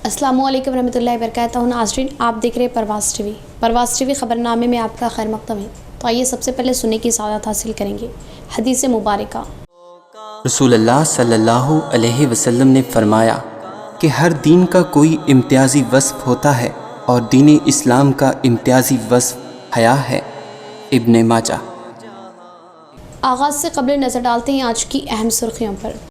अस्सलामुअलैकुम रहमतुल्लाहि वबरकातुहू। नाज़रीन, आप देख रहे हैं परवाज़ टीवी ख़बरनामे में आपका खैर मक़दम है। तो आइए सबसे पहले सुनने की सआदत हासिल करेंगे हदीस मुबारका। रसूलुल्लाह सल्लल्लाहु अलैहि वसल्लम ने फरमाया कि हर दीन का कोई इम्तियाज़ी वस्फ़ होता है और दीन इस्लाम का इम्तियाज़ी वस्फ़ हया है। इब्ने माजा। आगाज़ से कबल नज़र डालते हैं आज की अहम सुर्खियों पर।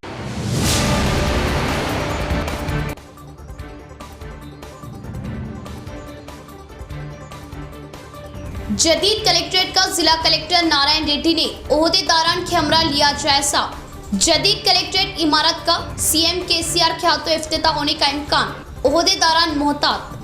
जदीद कलेक्ट्रेट का जिला कलेक्टर नारायण रेड्डी ने ओहदेदारान कैमरा लिया जायजा। जदीद कलेक्ट्रेट इमारत का सीएम केसीआर के हाथों इफ्तिताह होने का इम्कान, ओहदेदारान मोहतात।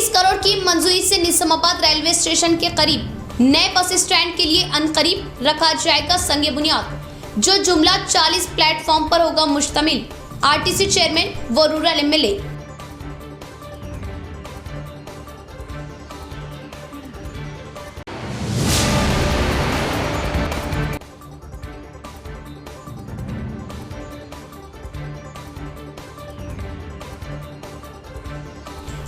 करोड़ की मंजूरी से निजामाबाद रेलवे स्टेशन के करीब नए बस स्टैंड के लिए अनकरीब रखा जाएगा संगे बुनियाद, जो जुमला 40 प्लेटफॉर्म पर होगा मुश्तमिल। आरटीसी चेयरमैन व रूरल एमएलए।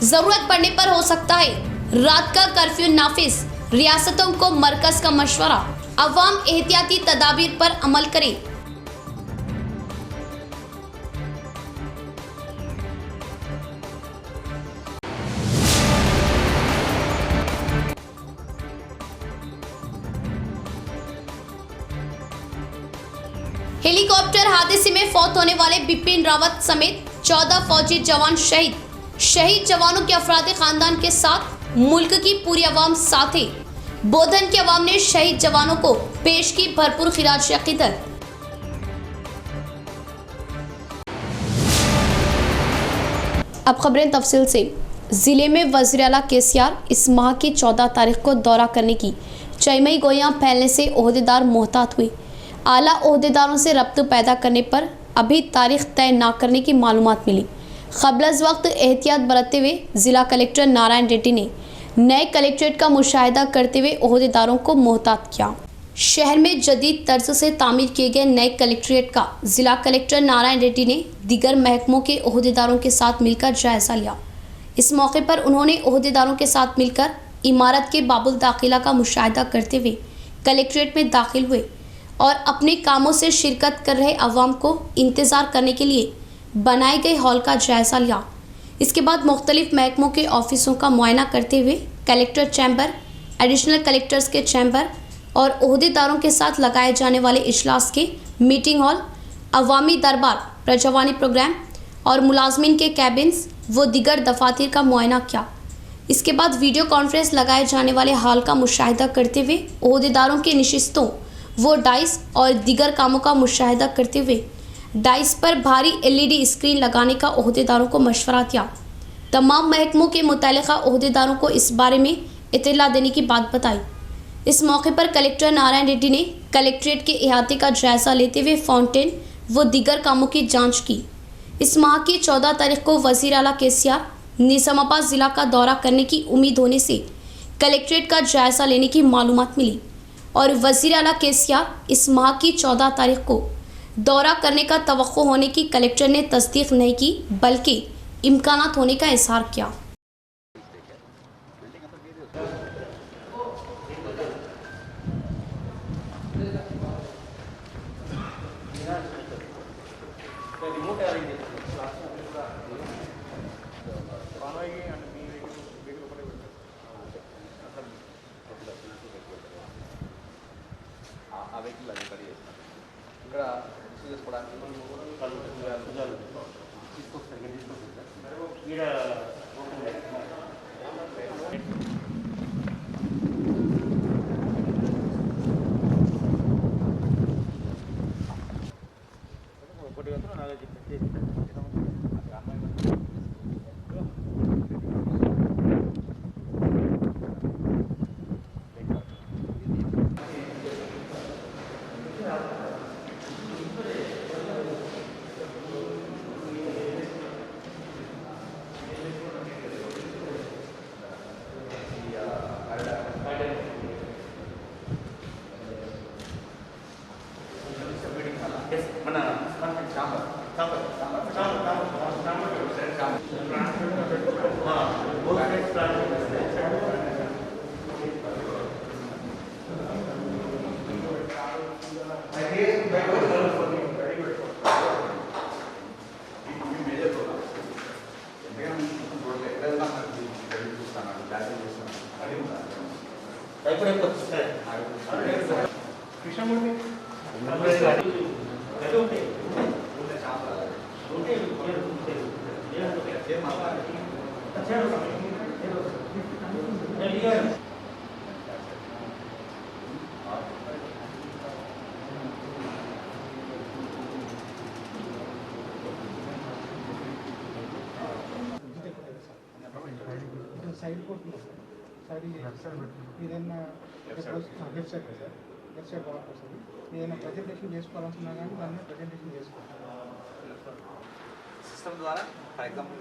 जरूरत पड़ने पर हो सकता है रात का कर्फ्यू नाफिज, रियासतों को मरकज का मशवरा, अवाम एहतियाती तदाबीर पर अमल करें। हेलीकॉप्टर हादसे में फौत होने वाले बिपिन रावत समेत 14 फौजी जवान शहीद। शहीद जवानों के अफराद खानदान के साथ मुल्क की पूरी अवाम साथ है। बोधन की अवाम ने शहीद जवानों को पेश की भरपूर खिराज अकीदत। अब खबरें तफसील से। जिले में वज़ीर आला केसीआर इस माह की 14 तारीख को दौरा करने की चयमई गोयां फैलने से ओहदेदार मोहतात हुए। आला ओहदेदारों से रब्त पैदा करने पर अभी तारीख तय न करने की मालूमात मिली। क़ब्ल वक्त एहतियात बरतते हुए जिला कलेक्टर नारायण रेड्डी ने नए कलेक्ट्रेट का मुशाहिदा करते हुए ओहदेदारों को मोहतात किया। शहर में जदीद तर्ज से तामीर किए गए नए कलेक्ट्रेट का जिला कलेक्टर नारायण रेड्डी ने दीगर महकमों के ओहदेदारों के साथ मिलकर जायजा लिया। इस मौके पर उन्होंने ओहदेदारों के साथ मिलकर इमारत के बाबुल दाखिला का मुशाहिदा करते हुए कलेक्ट्रेट में दाखिल हुए और अपने कामों से शिरकत कर रहे अवाम को इंतज़ार करने के लिए बनाए गए हॉल का जायजा लिया। इसके बाद मुख्तलिफ महकमों के ऑफिसों का मुआयना करते हुए कलेक्टर चैम्बर, एडिशनल कलेक्टर्स के चैम्बर और ओहदेदारों के साथ लगाए जाने वाले इजलास के मीटिंग हॉल, अवामी दरबार, प्रजवानी प्रोग्राम और मुलाजमीन के कैबिन्स व दीगर दफातर का मुआयना किया। इसके बाद वीडियो कॉन्फ्रेंस लगाए जाने वाले हॉल का मुशाहिदा करते हुए ओहदेदारों के नशिस्तों वो डाइस और दीगर कामों का मुशाहिदा करते हुए डाइस पर भारी एलईडी स्क्रीन लगाने का ओहदेदारों को मशवरा दिया। तमाम महकमों के मुतल्लिका ओहदेदारों को इस बारे में इत्तला देने की बात बताई। इस मौके पर कलेक्टर नारायण रेड्डी ने कलेक्ट्रेट के अहाते का जायजा लेते हुए फाउंटेन व दीगर कामों की जांच की। इस माह की 14 तारीख को वज़ीर आला केसीआर निजामाबाद ज़िला का दौरा करने की उम्मीद होने से कलेक्ट्रेट का जायजा लेने की मालूमात मिली और वज़ीर आला केसीआर इस माह की 14 तारीख को दौरा करने का तवक्को होने की कलेक्टर ने तस्दीक नहीं की, बल्कि इम्कानात होने का इज़हार किया। సైడ్ పోతుంది సైడ్ ఏదైనా left side sir left side బాగా వస్తుంది ఏదైనా ప్రజెంటేషన్ చేసుకోవాలనుకున్నా కానీ దాన్ని ప్రజెంటేషన్ చేసుకోవాలి సిస్టమ్ ద్వారా ఫర్ ఎగ్జాంపుల్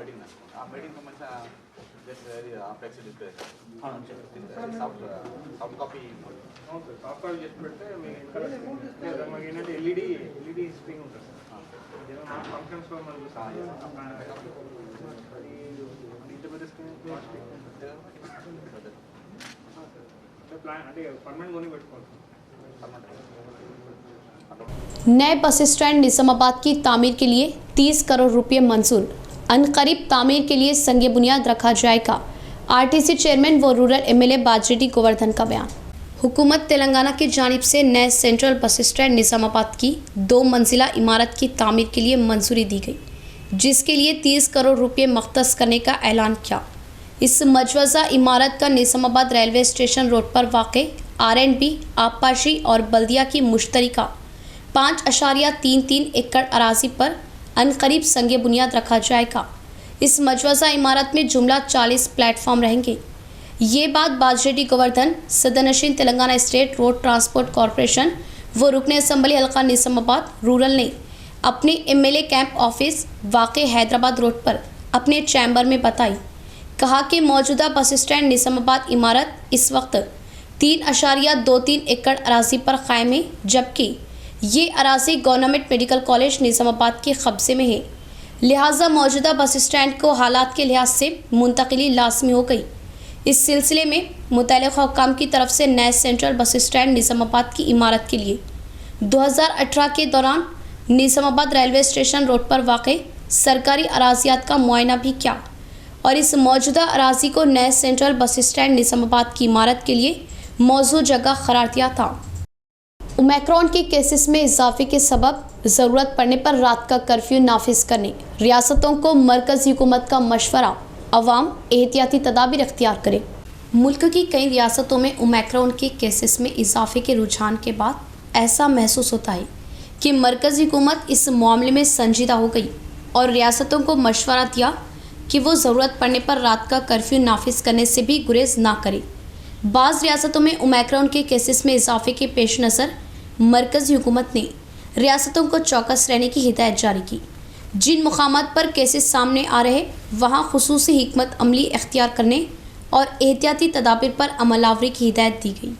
మీటింగ్ ఆ మీటింగ్ సంబంధించిన just flex display soft copy అవును సార్ సాఫ్ట్ కాపీ చేసి పెడితే మాకు ఏంటంటే ఎల్ఈడి స్క్రీన్ ఉంటుంది సార్ ఏదైనా ఫంక్షన్స్లో మనకు ఇంత పెద్ద స్క్రీన్ ప్లాన్ అంటే పర్మనెంట్ కొని పెట్టుకోవాలి नए बस स्टैंड निजामाबाद की तामीर के लिए 30 करोड़ रुपए मंजूर। अनकरीब तामीर के लिए संग बुनियाद रखा जाएगा। आरटीसी चेयरमैन व रूरल एमएलए बाजरेड्डी गोवर्धन का बयान। हुकूमत तेलंगाना की जानिब से नए सेंट्रल बस स्टैंड निजामाबाद की 2 मंजिला इमारत की तामीर के लिए मंजूरी दी गई, जिसके लिए 30 करोड़ रुपये मख्तस करने का ऐलान किया। इस मजवज़ा इमारत का निजामाबाद रेलवे स्टेशन रोड पर वाक़ R&B, आबपाशी और बल्दिया की मुश्तरका 5.33 एकड़ अराजी पर अनकरीब संग बुनियाद रखा जाएगा। इस मजवज़ा इमारत में जुमला 40 प्लेटफॉर्म रहेंगे। ये बात बाजरेड्डी गोवर्धन सदनशीन Telangana state road transport corporation व रुकन असम्बली हल्का निजामाबाद रूरल ने अपने एमएलए कैंप ऑफिस वाक़ हैदराबाद रोड पर अपने चैम्बर में बताई। कहा कि मौजूदा बस स्टैंड निजामाबाद इमारत इस वक्त 3.23 एकड़ अराजी पर कायम है, जबकि ये अराजी गवर्नमेंट मेडिकल कॉलेज निजामाबाद के कब्जे में है। लिहाजा मौजूदा बस स्टैंड को हालात के लिहाज से मुंतकिली लाजमी हो गई। इस सिलसिले में मुतल्लिक़ा हुक्काम की तरफ से नए सेंट्रल बस स्टैंड निजामाबाद की इमारत के लिए 2018 के दौरान निजामाबाद रेलवे स्टेशन रोड पर वाक़ सरकारी अराजियात का मुआयना भी किया और इस मौजूदा अराजी को नए सेंट्रल बस स्टैंड निजामाबाद की इमारत के लिए मौजू जगह करार दिया था। ओमिक्रॉन के केसेस में इजाफे के सबब ज़रूरत पड़ने पर रात का कर्फ्यू नाफिज करने रियासतों को मरकज़ी हुकूमत का मशवरा, अवाम एहतियाती तदाबीर अख्तियार करें। मुल्क की कई रियासतों में ओमिक्रॉन के केसेस में इजाफे के रुझान के बाद ऐसा महसूस होता है कि मरकज़ी हुकूमत इस मामले में संजीदा हो गई और रियासतों को मशवरा दिया कि वो ज़रूरत पड़ने पर रात का कर्फ्यू नाफिज करने से भी गुरेज ना करे। बाज़ रियासतों में ओमिक्रॉन के केसेस में इजाफे के पेश नज़र मरकज़ी हुकूमत ने रियासतों को चौकस रहने की हिदायत जारी की। जिन मुकामात पर केसेस सामने आ रहे वहाँ खुसूसी हिकमत अमली इख्तियार करने और एहतियाती तदाबीर पर अमलावरी की हिदायत दी गई।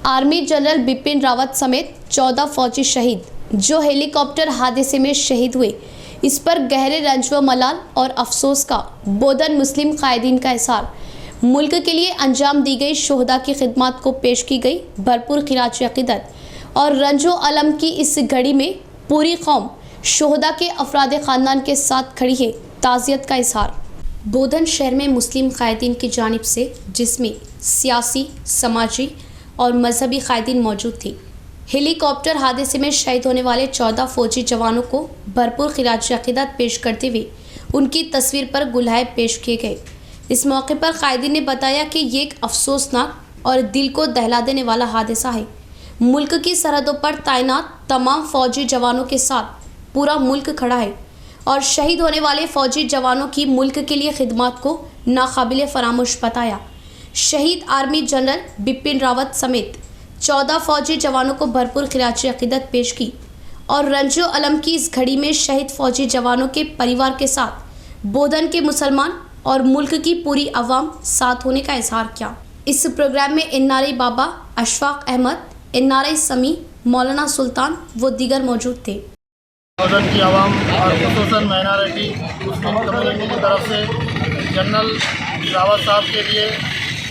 आर्मी जनरल बिपिन रावत समेत 14 फौजी शहीद जो हेलीकॉप्टर हादसे में शहीद हुए, इस पर गहरे रंज व मलाल और अफसोस का बोधन मुस्लिम कायदीन का इज़हार। मुल्क के लिए अंजाम दी गई शोहदा की खिदमत को पेश की गई भरपूर खिराज अक़ीदत और रंजो अलम की इस घड़ी में पूरी कौम शोहदा के अफराद ख़ानदान के साथ खड़ी है। ताज़ियत का इज़हार। बोधन शहर में मुस्लिम कायदीन की जानिब से जिसमें सियासी, समाजी और मजहबी कायदीन मौजूद थे। हेलीकॉप्टर हादसे में शहीद होने वाले 14 फौजी जवानों को भरपूर खिराज अक़ीदत पेश करते हुए उनकी तस्वीर पर गुलहार पेश किए गए। इस मौके पर कायदीन ने बताया कि ये एक अफसोसनाक और दिल को दहला देने वाला हादसा है। मुल्क की सरहदों पर तैनात तमाम फौजी जवानों के साथ पूरा मुल्क खड़ा है और शहीद होने वाले फौजी जवानों की मुल्क के लिए खिदमत को नाकाबिल फरामोश बताया। शहीद आर्मी जनरल बिपिन रावत समेत 14 फौजी जवानों को भरपूर खिराज अक़ीदत पेश की और रंजो अलम की इस घड़ी में शहीद फौजी जवानों के परिवार के साथ बोधन के मुसलमान और मुल्क की पूरी आवाम साथ होने का इजहार किया। इस प्रोग्राम में एनआरआई बाबा अशफाक अहमद, एनआरआई समी, मौलाना सुल्तान व दीगर मौजूद थे। बोधन की आवाम और खुसूसन माइनॉरिटी मुस्लिम कम्युनिटी की तरफ से जनरल रावत साहब के लिए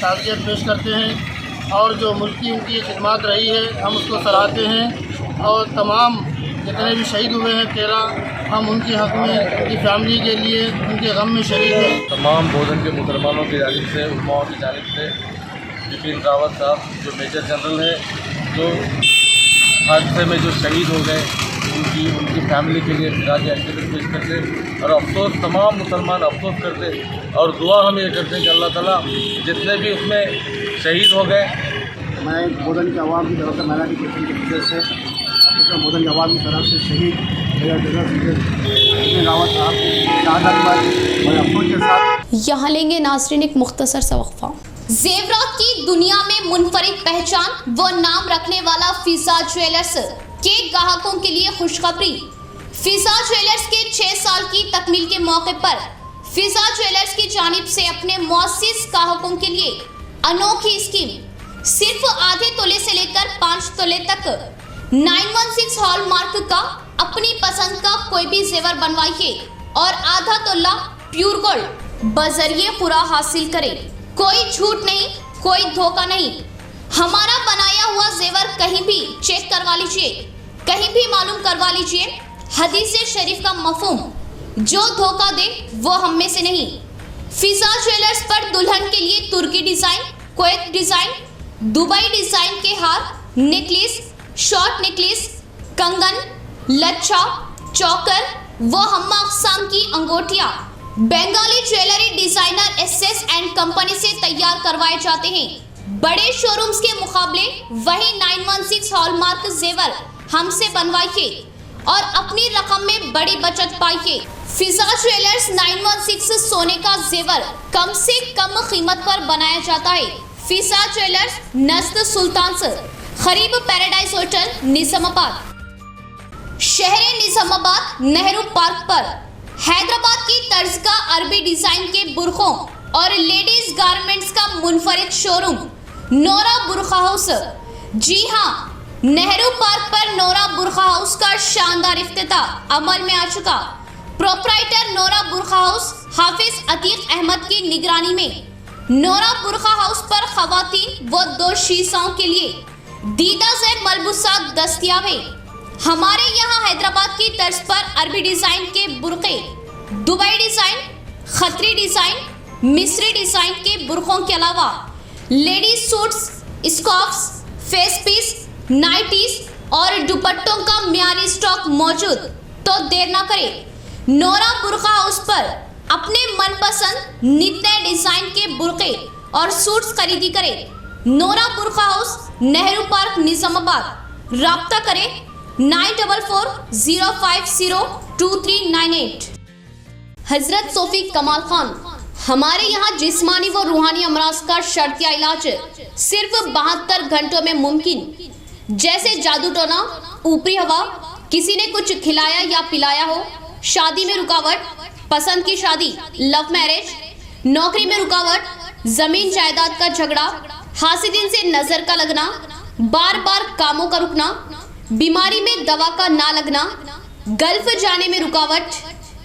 ताज़ियत पेश करते हैं और जो मुल्क की उनकी खिदमत रही है हम उसको सराहते हैं और तमाम जितने भी शहीद हुए हैं 13 हम उनके हक़ में उनकी फैमिली के लिए उनके गम में शरीक हैं। तमाम बोधन के मुसलमानों की जानिब से, उलमाओं की जानिब से बिपिन रावत साहब जो मेजर जनरल है, जो हादसे में जो शहीद हो गए, उनकी फैमिली के लिए खराज अकीदत पेश करते और अफसोस तमाम मुसलमान अफसोस करते और दुआ हम ये करते हैं कि अल्लाह ताला जितने भी उसमें शहीद हो गए। मैं मोदन की आवाम की तरफ से माइनॉरिटी कमेटी के वजह से ऑफिसर मोदन की आवाम की तरफ से शहीद मेजर जनरल बिपिन रावत साहब की शहादत पर बड़े अफसोस के साथ यहाँ लेंगे नाज़रीन एक मुख्तसर सा वक्फा। जेवरात की दुनिया में मुनफरिद पहचान व नाम रखने वाला फिजा ज्वेलर्स के ग्राहकों के लिए खुशखबरी। फिजा ज्वेलर्स के 6 साल की तकमील के मौके पर फिजा ज्वेलर्स की जानिब से अपने मुअस्सिस ग्राहकों के लिए अनोखी स्कीम, सिर्फ आधे तोले से लेकर 5 तोले तक 916 हॉलमार्क का अपनी पसंद का कोई भी जेवर बनवाइए और आधा तोला प्योर गोल्ड बजरिए पूरा हासिल करें। कोई झूठ नहीं, कोई धोखा नहीं। हमारा बनाया हुआ जेवर कहीं भी चेक करवा लीजिए, कहीं भी मालूम करवा लीजिए। हदीस शरीफ का मफहूम, जो धोखा दे वो हम में से नहीं। फिजा ज्वेलर्स पर दुल्हन के लिए तुर्की design, Kuwait design, Dubai design के हार, नेकलेस, शॉर्ट नेकलेस, कंगन, लच्छा, चौकर व हम्मा अक़साम की अंगूठियां Bengali jewellery designer SS and company से तैयार करवाए जाते हैं। बड़े शोरूम्स के मुकाबले वही 916 हॉलमार्क जेवर हमसे बनवाइए और अपनी रकम में बड़ी बचत पाइए। फिजा ज्वेलर्स 916 सोने का जेवर कम से कम कीमत पर बनाया जाता है। फिजा ज्वेलर्स नस्द सुल्तान से करीब पैराडाइज होटल निजामाबाद, शहर निजामाबाद, नेहरू पार्क पर। हैदराबाद की तर्ज का अरबी डिजाइन के बुरखों और लेडीज गारमेंट्स का मुनफरिद शोरूम नोरा बुरखा हाउस। जी हाँ, नेहरू पार्क पर नोरा बुरखा हाउस का शानदार इफ्तिताह अमल में आ चुका। प्रोप्राइटर नोरा बुरखा हाउस हाफिज अतीक अहमद की निगरानी में नोरा बुरखा हाउस पर खवातीन व 2 शीशाओं के लिए दीदा से मलबूसात दस्तयाब है। हमारे यहाँ हैदराबाद की तर्ज पर अरबी डिजाइन के बुरके, दुबई डिजाइन, खतरी डिजाइन, मिस्री डिजाइन के बुरकों के अलावा ladies suits, scarves, face piece, nighties और दुपट्टों का मियारी स्टॉक मौजूद। तो देर ना करें, नोरा बुरखा हाउस पर अपने मनपसंद नित नए डिजाइन के बुरके और सूट्स खरीदी करें। नोरा बुरखा हाउस, नेहरू पार्क, निजामाबाद। राब्ता करें 9440502398। हजरत सोफी कमाल खान। हमारे यहाँ जिस्मानी व रूहानी अमराज का शर्तिया इलाज सिर्फ 72 घंटों में मुमकिन। जैसे जादू टोना, ऊपरी हवा, किसी ने कुछ खिलाया या पिलाया हो, शादी में रुकावट, पसंद की शादी, लव मैरिज, नौकरी में रुकावट, जमीन जायदाद का झगड़ा, हासिदिन से नजर का लगना, बार बार कामों का रुकना, बीमारी में दवा का ना लगना, गल्फ जाने में रुकावट,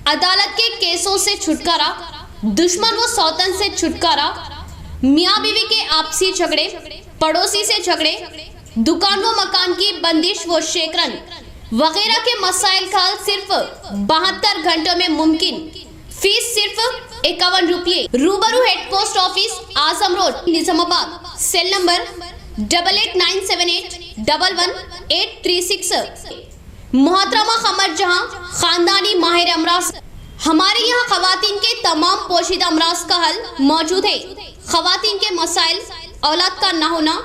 अदालत के केसों से छुटकारा, दुश्मन व सौतन से छुटकारा, मियाँ बीवी के आपसी झगड़े, पड़ोसी से झगड़े, दुकान व मकान की बंदिश व शेकरन वगैरह के मसाइल का हल सिर्फ 72 घंटों में मुमकिन। फीस सिर्फ 51 रुपये। रूबरू head post office, Azam road, Nizamabad. Cell number 8897811836। मोहतरमा कमर जहां, खानदानी माहिर अमराज। हमारे यहाँ खवातीन के तमाम पोशीदा अमराज का हल मौजूद है। खवातीन के मसाइल, औलाद का ना होना,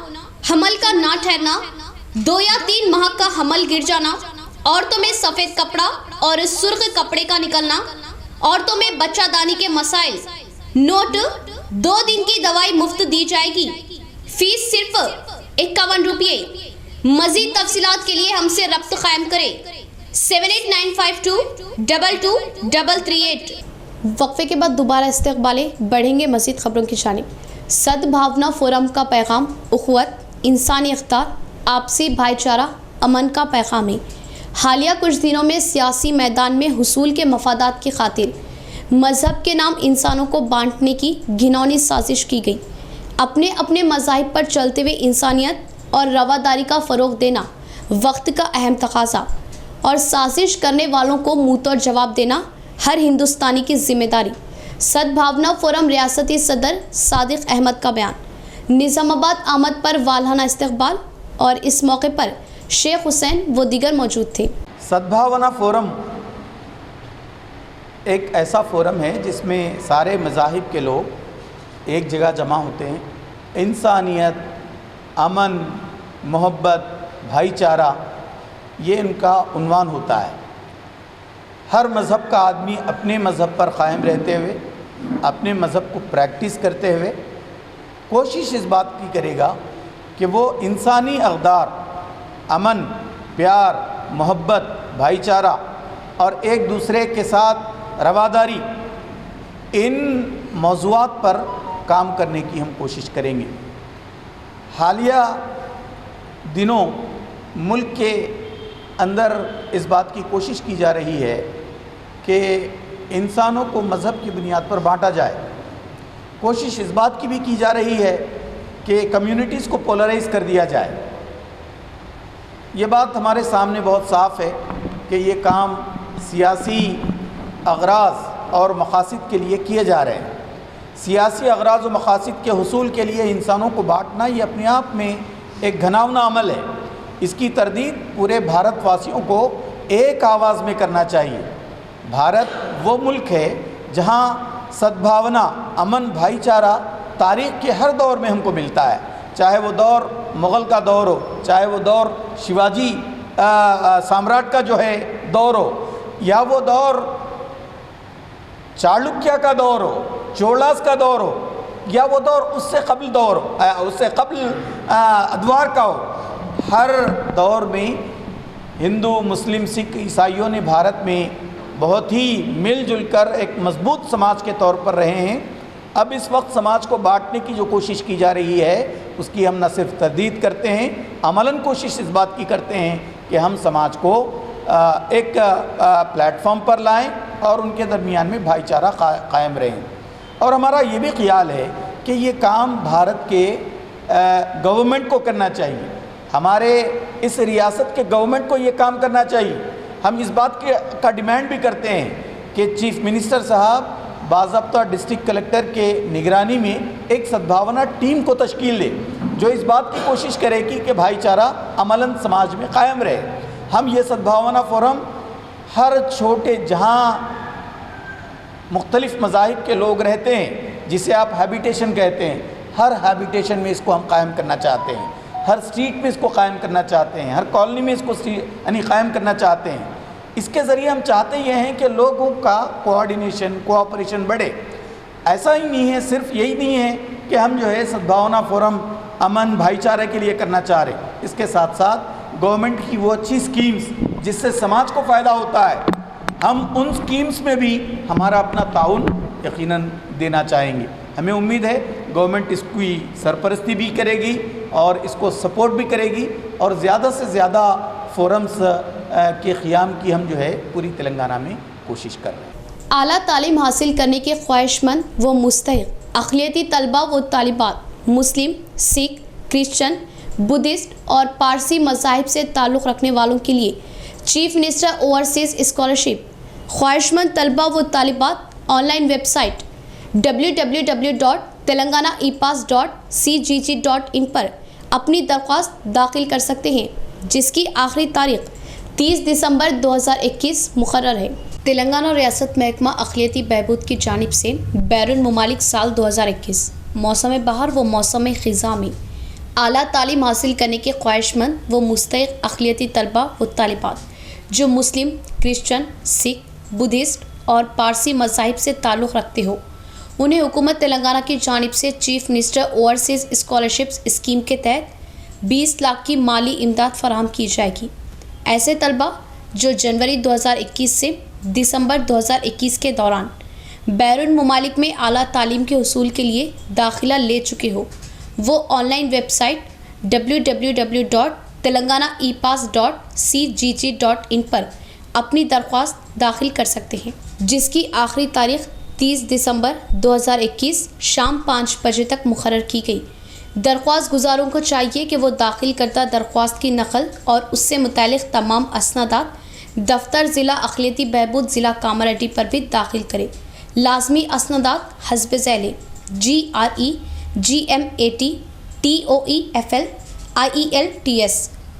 हमल का ना ठहरना, 2 या 3 माह का हमल गिर जाना, औरतों में सफेद कपड़ा और सुर्ख कपड़े का निकलना, औरतों में बच्चादानी के मसाइल। नोट, 2 दिन की दवाई मुफ्त दी जाएगी। फीस सिर्फ 51 रुपये। मजीद तफसीलात के लिए हमसे रब्त कायम करें 7895222338। वक्फे के बाद दोबारा इस्तकबाले बढ़ेंगे मजीद खबरों की जानिब। सद्भावना फोरम का पैगाम उखुवत, इंसानी इख्तार, आपसी भाईचारा, अमन का पैगाम है। हालिया कुछ दिनों में सियासी मैदान में हुसूल के मफादात की खातिर मज़हब के नाम इंसानों को बांटने की घिनौनी साजिश की गई। अपने अपने मज़ाहिब पर चलते हुए इंसानियत और रवादारी का फ़रोग़ देना वक्त का अहम तकाज़ा और साजिश करने वालों को मुँहतोड़ जवाब देना हर हिंदुस्तानी की जिम्मेदारी। सद्भावना फोरम रियासती सदर सादिक अहमद का बयान। निज़ामाबाद आमद पर वालहाना इस्तकबाल और इस मौके पर शेख हुसैन व दीगर मौजूद थे। सद्भावना फोरम एक ऐसा फोरम है जिसमें सारे मज़ाहिब के लोग एक जगह जमा होते हैं। इंसानियत, अमन, मोहब्बत, भाईचारा, ये इनका उन्वान होता है। हर मज़हब का आदमी अपने मज़हब पर क़ायम रहते हुए, अपने मज़हब को प्रैक्टिस करते हुए कोशिश इस बात की करेगा कि वो इंसानी अक़दार, अमन, प्यार, मोहब्बत, भाईचारा और एक दूसरे के साथ रवादारी, इन मौज़ूआत पर काम करने की हम कोशिश करेंगे। हालिया दिनों मुल्क के अंदर इस बात की कोशिश की जा रही है कि इंसानों को मज़हब की बुनियाद पर बांटा जाए। कोशिश इस बात की भी की जा रही है कि कम्युनिटीज़ को पोलराइज़ कर दिया जाए। ये बात हमारे सामने बहुत साफ़ है कि ये काम सियासी अग़राज़ और मक़ासिद के लिए किए जा रहे हैं। सियासी अग़राज़ और मक़ासिद के हुसूल के लिए इंसानों को बांटना ये अपने आप में एक घिनौना अमल है। इसकी तरदीद पूरे भारतवासियों को एक आवाज़ में करना चाहिए। भारत वो मुल्क है जहाँ सद्भावना, अमन, भाईचारा तारीख़ के हर दौर में हमको मिलता है। चाहे वो दौर मुग़ल का दौर हो, चाहे वो दौर शिवाजी सम्राट का जो है दौर हो, या वो दौर चालुक्य का दौर हो, चोलास का दौर हो, या वो दौर उससे कबल दौर हो, उससे कबल अदवार का हो। हर दौर में हिंदू, मुस्लिम, सिख, ईसाइयों ने भारत में बहुत ही मिलजुल कर एक मजबूत समाज के तौर पर रहे हैं। अब इस वक्त समाज को बांटने की जो कोशिश की जा रही है उसकी हम न सिर्फ तरदीद करते हैं, अमलन कोशिश इस बात की करते हैं कि हम समाज को एक प्लेटफॉर्म पर लाएं और उनके दरमियान में भाईचारा कायम रहें। और हमारा ये भी ख्याल है कि ये काम भारत के गवर्नमेंट को करना चाहिए। हमारे इस रियासत के गवर्नमेंट को ये काम करना चाहिए। हम इस बात का डिमांड भी करते हैं कि चीफ मिनिस्टर साहब बाज़ाब्ता डिस्ट्रिक्ट कलेक्टर के निगरानी में एक सद्भावना टीम को तश्कील दे जो इस बात की कोशिश करेगी कि भाईचारा अमलन समाज में कायम रहे। हम ये सद्भावना फोरम हर छोटे, जहाँ मुख्तलिफ़ मज़ाहिब के लोग रहते हैं, जिसे आप हैबिटेशन कहते हैं, हर हैबिटेशन में इसको हम कायम करना चाहते हैं। हर स्ट्रीट में इसको कायम करना चाहते हैं, हर कॉलोनी में इसको कायम करना चाहते हैं। इसके ज़रिए हम चाहते ये हैं कि लोगों का कोऑर्डिनेशन, कोऑपरेशन बढ़े। ऐसा ही नहीं है, सिर्फ यही नहीं है कि हम जो है सद्भावना फोरम अमन, भाईचारे के लिए करना चाह रहे। इसके साथ साथ गवर्नमेंट की वो अच्छी स्कीम्स जिससे समाज को फ़ायदा होता है, हम उन स्कीम्स में भी हमारा अपना ताउन यकीनन देना चाहेंगे। हमें उम्मीद है गवर्नमेंट इसकी सरपरस्ती भी करेगी और इसको सपोर्ट भी करेगी और ज़्यादा से ज़्यादा फोरम्स के क़ियाम की हम जो है पूरी तेलंगाना में कोशिश कर रहे हैं। आला तालीम हासिल करने के ख्वाहिशमंद व मुस्तहिक़ अक़लियती तलबा व तालिबात मुस्लिम, सिख, क्रिश्चन, बुद्धिस्ट और पारसी मज़ाहिब से ताल्लुक़ रखने वालों के लिए चीफ मिनिस्टर ओवरसीज़ स्कॉलरशिप ख्वाहिशमंद तलबा व तालिबात ऑनलाइन वेबसाइट www.telanganaepass.cgg.in पर अपनी दरख्वास्त दाखिल कर सकते हैं, जिसकी आखिरी तारीख 30 दिसंबर 2021 मुकर्रर है। तेलंगाना रियासत महकमा अक़लियती बहबूद की जानिब से बैरून ममालिक साल 2021 मौसम बहार व मौसम ख़िज़ा में आला तालीम हासिल करने के ख्वाहिशमंद व मुस्तहिक़ अक़लियती तलबा व तालिबात जो मुस्लिम, क्रिश्चन, सिख, बुद्धिस्ट और पारसी मज़ाहिब से ताल्लुक़ रखते हो, उन्हें हुकूमत तेलंगाना की जानिब से chief minister overseas scholarships scheme के तहत 20 लाख की माली इमदाद फराहम की जाएगी। ऐसे तलबा जो जनवरी 2021 से दिसंबर 2021 के दौरान बैरून ममालिक में आला तालीम के हुसूल के लिए दाखिला ले चुके हो, वो ऑनलाइन वेबसाइट www.telanganaepass.cgg.in पर अपनी दरख्वास्त दाखिल कर सकते हैं, जिसकी आखिरी तारीख 30 दिसंबर 2021 शाम 5 बजे तक मुकर्रर की गई। दरख्वास्त गुजारों को चाहिए कि वो दाखिल करदा दरख्वास्त की नकल और उससे मुतालिक तमाम असनादात दफ्तर ज़िला अक़लियती बहबूद ज़िला कामारेड्डी पर भी दाखिल करें। लाजमी असनादात हस्ब ज़ैले GRE, GMAT, TOEFL IELTS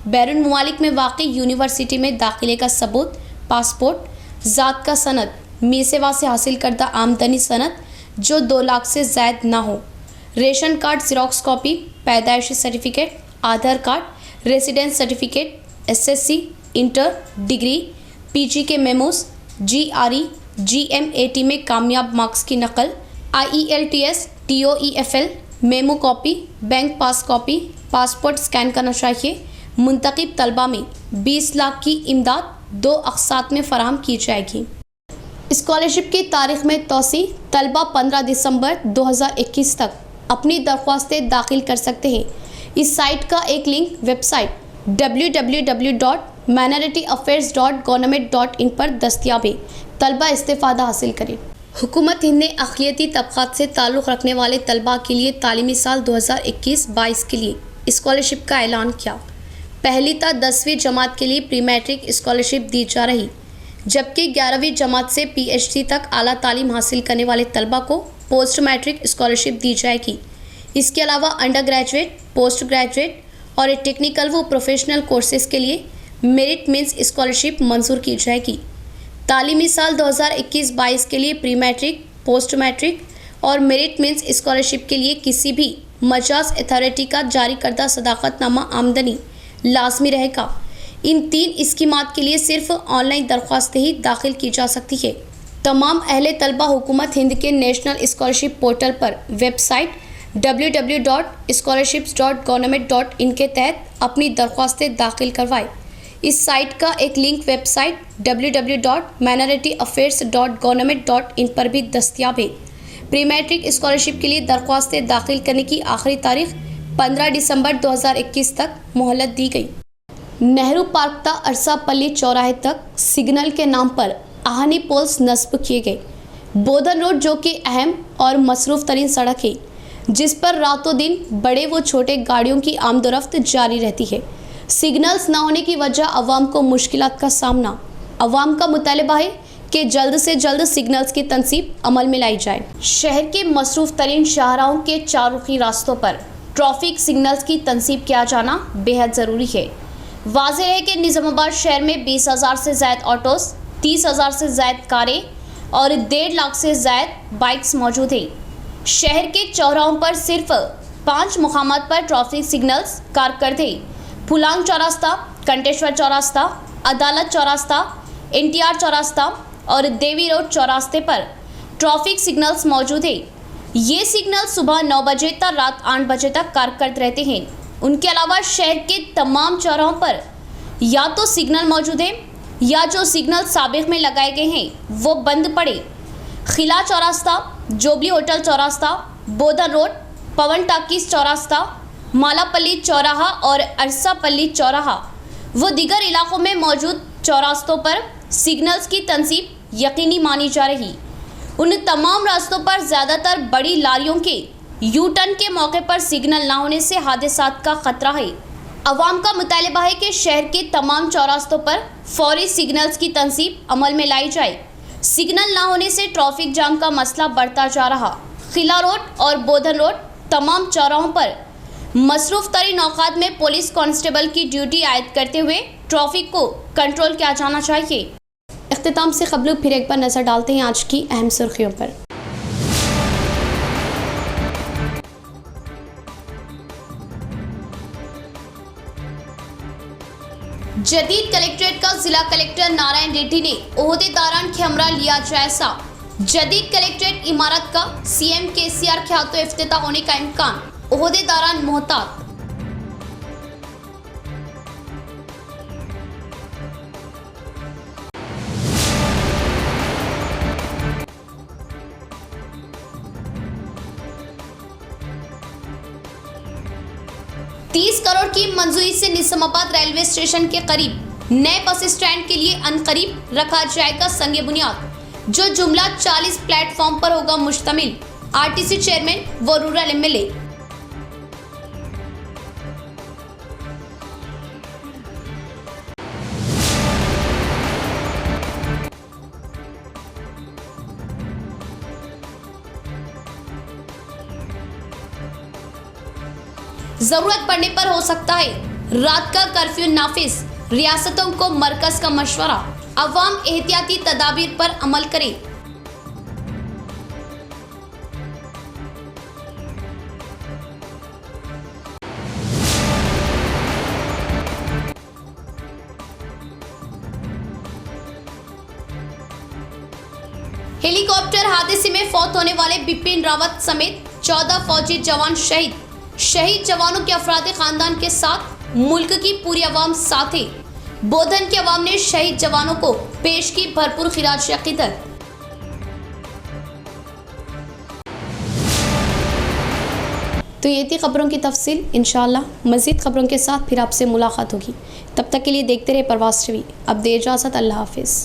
बैरून ममालिक में वाक़ई यूनिवर्सिटी में दाखिले का सबूत, पासपोर्ट, ज़ात का सनद, मीसेवा से हासिल करदा आमदनी सनद जो 2 लाख से ज़ायद ना हो, रेशन कार्ड ज़ेरॉक्स कॉपी, पैदाइशी certificate, Aadhaar card, residence certificate, SSC, inter, degree, PG के मेमोस, GRE, GMAT में कामयाब मार्क्स की नकल, IELTS, TOEFL memo copy, bank pass copy, passport scan करना चाहिए। मुंतखब तलबा में 20 लाख की इमदाद 2 अक़सात में फ़राहम की जाएगी। स्कॉलरशिप की तारीख में तोसी, तलबा 15 दिसंबर 2021 तक अपनी दरख्वास्तें दाखिल कर सकते हैं। इस साइट का एक लिंक वेबसाइट www.minorityAffairs.government.in पर दस्तयाब है। तलबा इस्तेफ़ादा हासिल करें। हुकूमत हिंद ने अक़लियती तबक़ात से ताल्लुक़ रखने वाले तलबा के लिए तालीमी साल 2021-22 के लिए स्कॉलरशिप का ऐलान किया। पहली ता 10वीं जमात के लिए प्री मैट्रिक स्कॉलरशिप दी जा रही, जबकि 11वीं जमात से PhD तक आला तालीम हासिल करने वाले तलबा को पोस्ट मैट्रिक स्कॉलरशिप दी जाएगी। इसके अलावा अंडर ग्रेजुएट, पोस्ट ग्रेजुएट और टेक्निकल व प्रोफेशनल कोर्सेज़ के लिए मेरिट मीन्स स्कॉलरशिप मंजूर की जाएगी। तालीमी साल 2021-22 के लिए प्री मैट्रिक, पोस्ट मैट्रिक और मेरिट मीन्स स्कॉलरशिप के लिए किसी भी मजाज अथॉरिटी का जारी करदा सदाकतनामा आमदनी लाजमी रहेगा। इन 3 स्कीमात के लिए सिर्फ ऑनलाइन दरख्वास्तें ही दाखिल की जा सकती है। तमाम अहले तलबा हुकूमत हिंद के नेशनल स्कॉलरशिप पोर्टल पर वेबसाइट www.scholarships.government.in के तहत अपनी दरख्वास्तें दाखिल करवाएं। इस साइट का एक लिंक वेबसाइट www.minorityAffairs.government.in पर भी दस्तयाब है। प्री मैट्रिक स्कॉलरशिप के लिए दरख्वास्तें दाखिल करने की आखिरी तारीख 15 दिसंबर 2021 तक मोहलत दी गई। नेहरू पार्क ता अरसापल्ली चौराहे तक सिग्नल के नाम पर आहनी पोल्स नस्ब किए गए। बोधन रोड जो कि अहम और मसरूफ़ तरीन सड़क है, जिस पर रातों दिन बड़े व छोटे गाड़ियों की आमदोरफ्त जारी रहती है। सिग्नल्स न होने की वजह अवाम को मुश्किलात का सामना। अवाम का मुतालबा है कि जल्द से जल्द सिग्नल्स की तनसीब अमल में लाई जाए। शहर के मसरूफ़ तरीन शाहराहों के चारुखी रास्तों पर ट्रैफिक सिग्नल्स की तनसीब किया जाना बेहद ज़रूरी है। वाज़ेह है कि निज़ामाबाद शहर में 20,000 से ज़ायद ऑटोज़, 30,000 से ज़ायद कारें और 1.5 लाख से ज़ायद बाइक्स मौजूद हैं। शहर के चौराहों पर सिर्फ 5 मुकामात पर ट्रैफिक सिग्नल्स कारकर्द हैं। फुलांग चौरास्ता, कंटेश्वर चौरास्ता, अदालत चौरास्ता, NTR चौरास्ता और देवी रोड चौरास्ते पर ट्रैफिक सिग्नल्स मौजूद हैं। ये सिग्नल सुबह 9 बजे तक रात 8 बजे तक कारकर्द रहते हैं। उनके अलावा शहर के तमाम चौराहों पर या तो सिग्नल मौजूद है या जो सिग्नल साबिक़ में लगाए गए हैं वो बंद पड़े। खिला चौरास्ता, जोबली होटल चौरास्ता, बोधन रोड, पवन टाकीज चौरास्ता, मालापल्ली चौराहा और अरसापल्ली चौराहा व दीगर इलाकों में मौजूद चौरास्तों पर सिग्नल्स की तनसीब यकीनी मानी जा रही। उन तमाम रास्तों पर ज़्यादातर बड़ी लारियों के यू टर्न के मौके पर सिग्नल ना होने से हादसात का खतरा है। अवाम का मुतालबा है कि शहर के तमाम चौरास्तों पर फौरी सिग्नल्स की तनसीब अमल में लाई जाए। सिग्नल ना होने से ट्रैफिक जाम का मसला बढ़ता जा रहा। खिला रोड और बोधन रोड तमाम चौराहों पर मसरूफ़ तरीन औकात में पुलिस कांस्टेबल की ड्यूटी आयद करते हुए ट्रैफिक को कंट्रोल किया जाना चाहिए। इख्तिताम से क़ब्ल फिर एक बार नज़र डालते हैं आज की अहम सुर्खियों पर। जदीद कलेक्ट्रेट का जिला कलेक्टर नारायण रेड्डी ने ओहदेदारान के हमरा लिया जायजा। जदीद कलेक्ट्रेट इमारत का CM KCR के हाथों इफ्तिताह होने का इम्कान, ओहदेदारान मोहतात। ₹30 करोड़ की मंजूरी से निज़ामाबाद रेलवे स्टेशन के करीब नए बस स्टैंड के लिए अनकरीब रखा जाएगा संग बुनियाद, जो जुमला 40 प्लेटफॉर्म पर होगा मुश्तमिल। RTC चेयरमैन व रूरल MLA। जरूरत पड़ने पर हो सकता है रात का कर्फ्यू नाफिज। रियासतों को मरकज का मशवरा, अवाम एहतियाती तदाबीर पर अमल करे। हेलीकॉप्टर हादसे में फौत होने वाले बिपिन रावत समेत 14 फौजी जवान शहीद। शहीद जवानों के अफराद खानदान के साथ मुल्क की पूरी अवाम साथ है। बोधन के अवाम ने शहीद जवानों को पेश की भरपूर खिराज अकीदत। तो ये थी खबरों की तफसील। इंशाअल्लाह मज़ीद खबरों के साथ फिर आपसे मुलाकात होगी। तब तक के लिए देखते रहे परवाज़ टीवी। अब दे इजाज़त, अल्लाह हाफिज़।